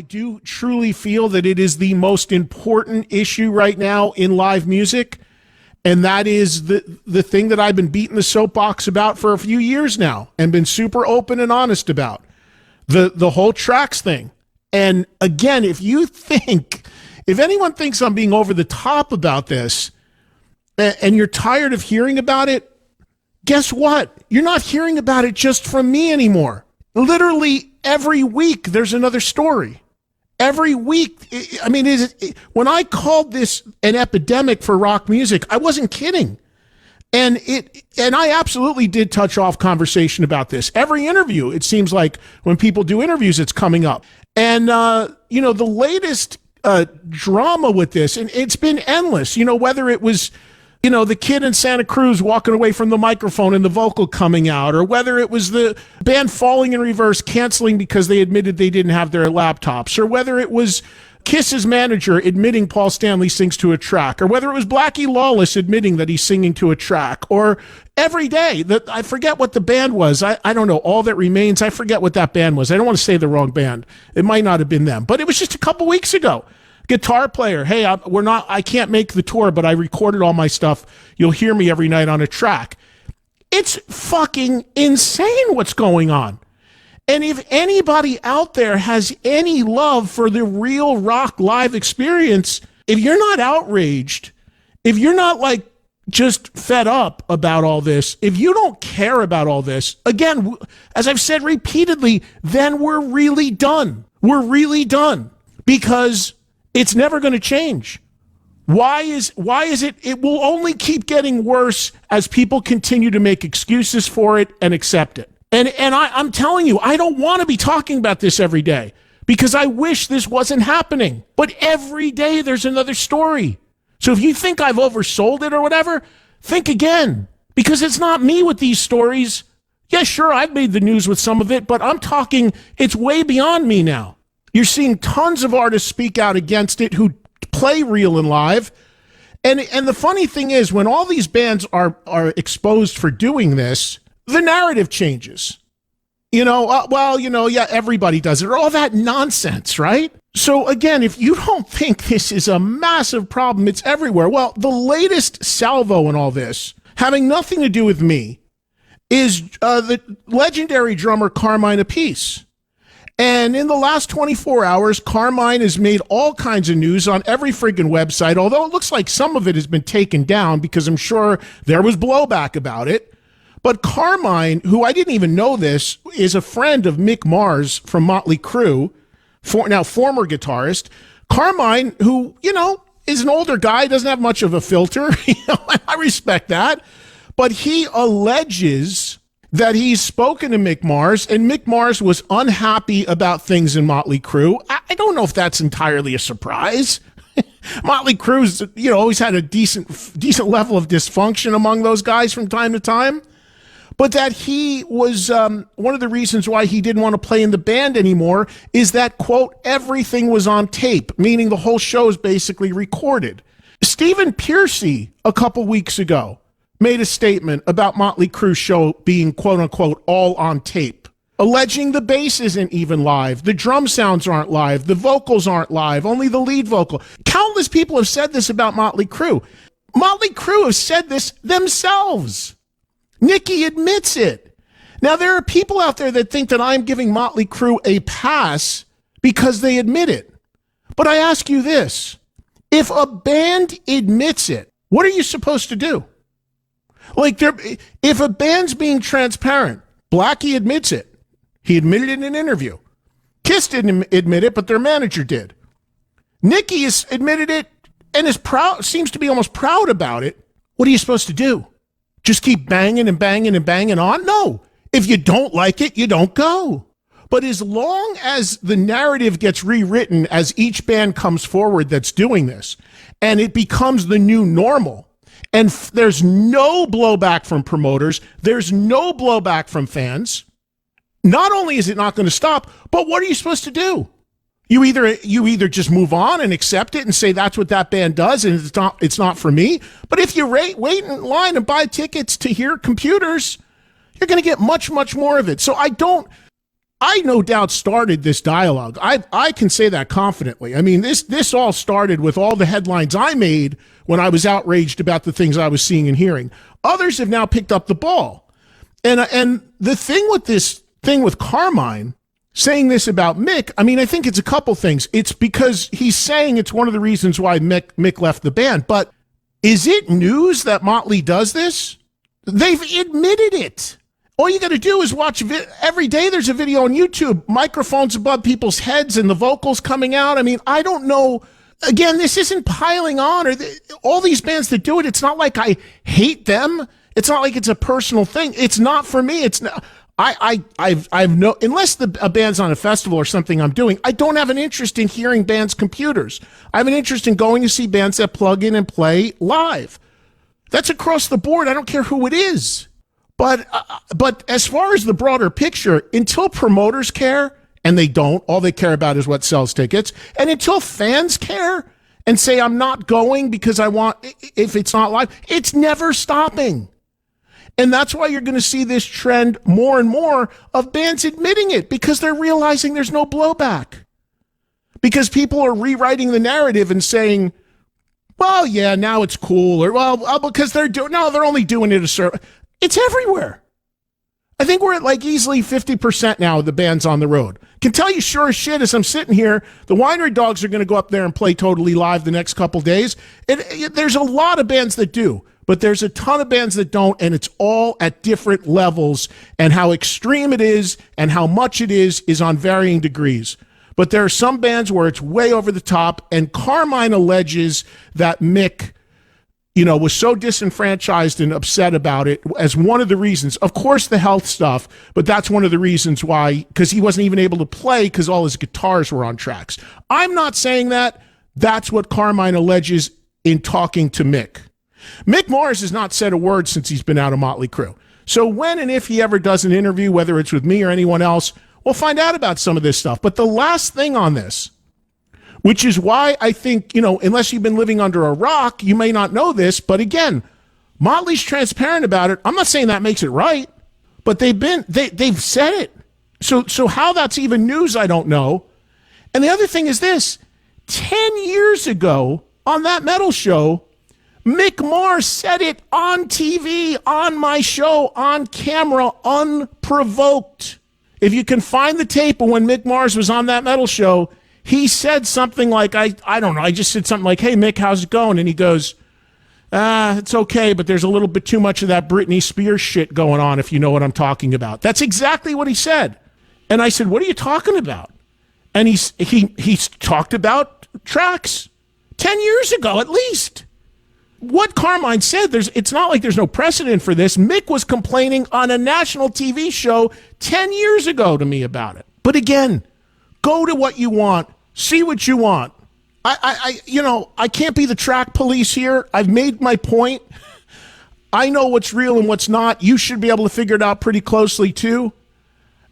do truly feel that it is the most important issue right now in live music. And that is the thing that I've been beating the soapbox about for a few years now and been super open and honest about. The whole Tracks thing. And again, if anyone thinks I'm being over the top about this and you're tired of hearing about it, guess what? You're not hearing about it just from me anymore. Literally every week there's another story. Every week. I mean, when I called this an epidemic for rock music, I wasn't kidding. And I absolutely did touch off conversation about this. Every interview, it seems like when people do interviews, it's coming up. And, the latest drama with this, and it's been endless, whether it was, the kid in Santa Cruz walking away from the microphone and the vocal coming out, or whether it was the band Falling in Reverse canceling because they admitted they didn't have their laptops, or whether it was Kiss's manager admitting Paul Stanley sings to a track, or whether it was Blackie Lawless admitting that he's singing to a track, or every day that I forget what the band was. I don't know. All That Remains. I forget what that band was. I don't want to say the wrong band. It might not have been them, but it was just a couple weeks ago. Guitar player. Hey, I can't make the tour, but I recorded all my stuff. You'll hear me every night on a track. It's fucking insane what's going on. And if anybody out there has any love for the real rock live experience, if you're not outraged, if you're not like just fed up about all this, if you don't care about all this, again, as I've said repeatedly, then we're really done. We're really done because it's never going to change. Why is it? It will only keep getting worse as people continue to make excuses for it and accept it. And I'm telling you, I don't want to be talking about this every day because I wish this wasn't happening. But every day there's another story. So if you think I've oversold it or whatever, think again, because it's not me with these stories. Yeah, sure, I've made the news with some of it, but I'm talking, it's way beyond me now. You're seeing tons of artists speak out against it who play real and live. And the funny thing is, when all these bands are exposed for doing this, the narrative changes. Everybody does it, or all that nonsense, right? So again, if you don't think this is a massive problem, it's everywhere. Well, the latest salvo in all this, having nothing to do with me, is the legendary drummer Carmine Appice. And in the last 24 hours, Carmine has made all kinds of news on every friggin' website, although it looks like some of it has been taken down because I'm sure there was blowback about it. But Carmine, who I didn't even know this, is a friend of Mick Mars from Motley Crue, former guitarist. Carmine, who, is an older guy, doesn't have much of a filter. I respect that. But he alleges that he's spoken to Mick Mars, and Mick Mars was unhappy about things in Motley Crue. I don't know if that's entirely a surprise. Motley Crue's, always had a decent level of dysfunction among those guys from time to time. But that he was, one of the reasons why he didn't want to play in the band anymore is that, quote, everything was on tape, meaning the whole show is basically recorded. Stephen Pearcy, a couple weeks ago, made a statement about Motley Crue's show being, quote unquote, all on tape, alleging the bass isn't even live, the drum sounds aren't live, the vocals aren't live, only the lead vocal. Countless people have said this about Motley Crue. Motley Crue have said this themselves. Nikki admits it. Now, there are people out there that think that I'm giving Motley Crue a pass because they admit it. But I ask you this. If a band admits it, what are you supposed to do? Like, if a band's being transparent, Blackie admits it. He admitted it in an interview. Kiss didn't admit it, but their manager did. Nikki has admitted it and is proud, seems to be almost proud about it. What are you supposed to do? Just keep banging and banging and banging on? No. If you don't like it, you don't go. But as long as the narrative gets rewritten as each band comes forward that's doing this, and it becomes the new normal, and there's no blowback from promoters, there's no blowback from fans, not only is it not going to stop, but what are you supposed to do? You either just move on and accept it and say that's what that band does and it's not for me. But if you wait in line and buy tickets to hear Computers, you're going to get much, much more of it. So I no doubt started this dialogue. I can say that confidently. I mean, this all started with all the headlines I made when I was outraged about the things I was seeing and hearing. Others have now picked up the ball. And the thing with this thing with Carmine saying this about Mick, I mean, I think it's a couple things. It's because he's saying it's one of the reasons why Mick left the band. But is it news that Motley does this? They've admitted it. All you got to do is watch every day. There's a video on YouTube, microphones above people's heads and the vocals coming out. I mean, I don't know. Again, this isn't piling on all these bands that do it. It's not like I hate them. It's not like it's a personal thing. It's not for me. It's not. I've no, unless a band's on a festival or something I'm doing, I don't have an interest in hearing bands' computers. I have an interest in going to see bands that plug in and play live. That's across the board. I don't care who it is. But as far as the broader picture, until promoters care, and they don't, all they care about is what sells tickets, and until fans care and say, I'm not going because I want, if it's not live, it's never stopping. And that's why you're going to see this trend more and more of bands admitting it, because they're realizing there's no blowback. Because people are rewriting the narrative and saying, well, yeah, now it's cool, or well, because they're only doing it a certain. It's everywhere. I think we're at like easily 50% now of the bands on the road. Can tell you sure as shit as I'm sitting here, the Winery Dogs are going to go up there and play totally live the next couple days. There's a lot of bands that do, but there's a ton of bands that don't, and it's all at different levels, and how extreme it is and how much it is on varying degrees. But there are some bands where it's way over the top, and Carmine alleges that Mick, was so disenfranchised and upset about it as one of the reasons. Of course, the health stuff, but that's one of the reasons why, because he wasn't even able to play because all his guitars were on tracks. I'm not saying that. That's what Carmine alleges in talking to Mick. Mick Mars has not said a word since he's been out of Motley Crue. So when and if he ever does an interview, whether it's with me or anyone else, we'll find out about some of this stuff. But the last thing on this, which is why I think, unless you've been living under a rock, you may not know this. But again, Motley's transparent about it. I'm not saying that makes it right, but they've said it. So how that's even news, I don't know. And the other thing is this: 10 years ago on that metal show, Mick Mars said it on TV, on my show, on camera, unprovoked. If you can find the tape of when Mick Mars was on that metal show, he said something like, I don't know, I just said something like, hey, Mick, how's it going? And he goes, it's okay, but there's a little bit too much of that Britney Spears shit going on, if you know what I'm talking about. That's exactly what he said. And I said, what are you talking about? And he's talked about Tracks 10 years ago, at least. What Carmine said, it's not like there's no precedent for this. Mick was complaining on a national TV show 10 years ago to me about it. But again, go to what you want. See what you want. I can't be the track police here. I've made my point. I know what's real and what's not. You should be able to figure it out pretty closely too.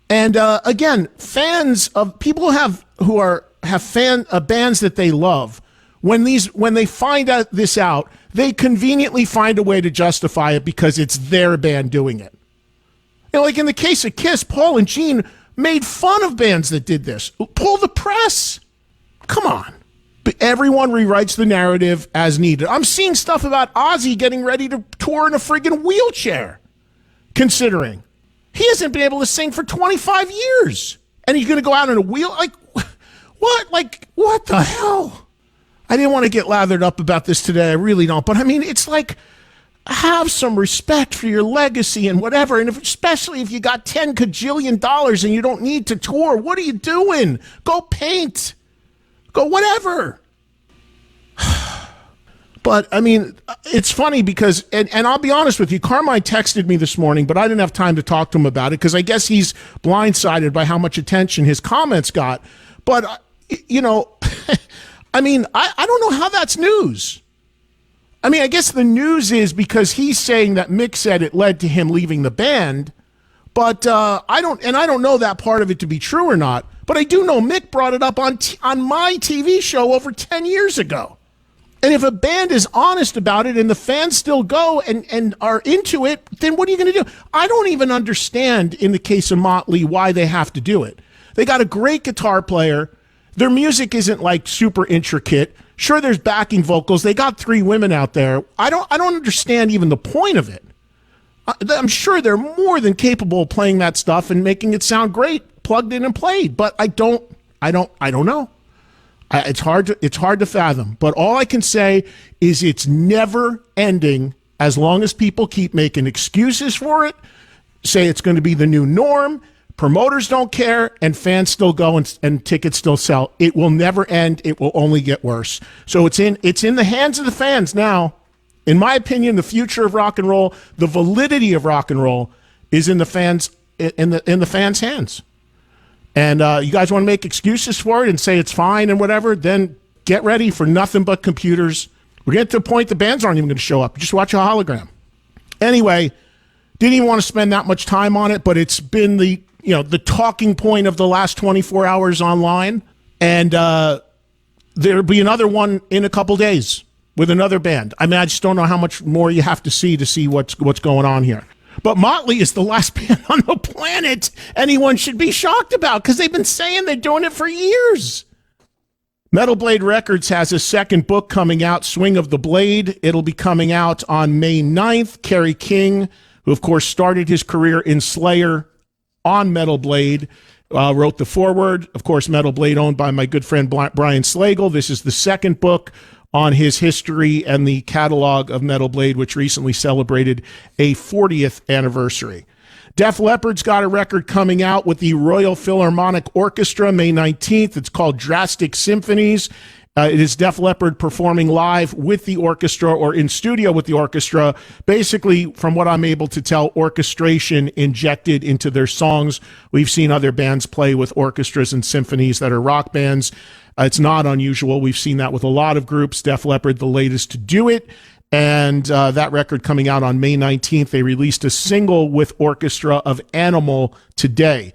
And again, fans of people have bands that they love. When they find this out, they conveniently find a way to justify it because it's their band doing it. Like in the case of Kiss, Paul and Gene made fun of bands that did this. Pull the press. Come on. But everyone rewrites the narrative as needed. I'm seeing stuff about Ozzy getting ready to tour in a friggin' wheelchair, considering he hasn't been able to sing for 25 years. And he's going to go out in a wheel? Like, what? Like, what the hell? I didn't want to get lathered up about this today. I really don't. But I mean, it's like, have some respect for your legacy and whatever. And especially if you got $10 kajillion and you don't need to tour, what are you doing? Go paint. Go whatever. But I mean, it's funny because, and I'll be honest with you, Carmine texted me this morning, but I didn't have time to talk to him about it because I guess he's blindsided by how much attention his comments got. But, I mean, I don't know how that's news. I mean, I guess the news is because he's saying that Mick said it led to him leaving the band, but I don't know that part of it to be true or not. But I do know Mick brought it up on my TV show over 10 years ago. And if a band is honest about it and the fans still go and are into it, then what are you going to do? I don't even understand, in the case of Motley, why they have to do it. They got a great guitar player. Their music isn't like super intricate. Sure, there's backing vocals. They got 3 women out there. I don't understand even the point of it. I'm sure they're more than capable of playing that stuff and making it sound great, plugged in and played. But I don't know. It's hard to fathom. But all I can say is it's never ending as long as people keep making excuses for it, say it's going to be the new norm, promoters don't care, and fans still go and tickets still sell. It will never end. It will only get worse. So it's in the hands of the fans now. In my opinion, the future of rock and roll, the validity of rock and roll, is in the fans hands. And you guys want to make excuses for it and say it's fine and whatever, then get ready for nothing but computers. We're getting to a point the bands aren't even going to show up. Just watch a hologram. Anyway, didn't even want to spend that much time on it, but it's been the talking point of the last 24 hours online. And there'll be another one in a couple days with another band. I mean, I just don't know how much more you have to see what's going on here. But Motley is the last band on the planet anyone should be shocked about, because they've been saying they're doing it for years. Metal Blade Records has a second book coming out, Swing of the Blade. It'll be coming out on May 9th. Kerry King, who of course started his career in Slayer on Metal Blade, wrote the foreword. Of course, Metal Blade owned by my good friend Brian Slagle. This is the second book on his history and the catalog of Metal Blade, which recently celebrated a 40th anniversary. Def Leppard's got a record coming out with the Royal Philharmonic Orchestra May 19th. It's called Drastic Symphonies. It is Def Leppard performing live with the orchestra or in studio with the orchestra. Basically, from what I'm able to tell, orchestration injected into their songs. We've seen other bands play with orchestras and symphonies that are rock bands. It's not unusual. We've seen that with a lot of groups. Def Leppard, the latest to do it. And that record coming out on May 19th. They released a single with orchestra of Animal today.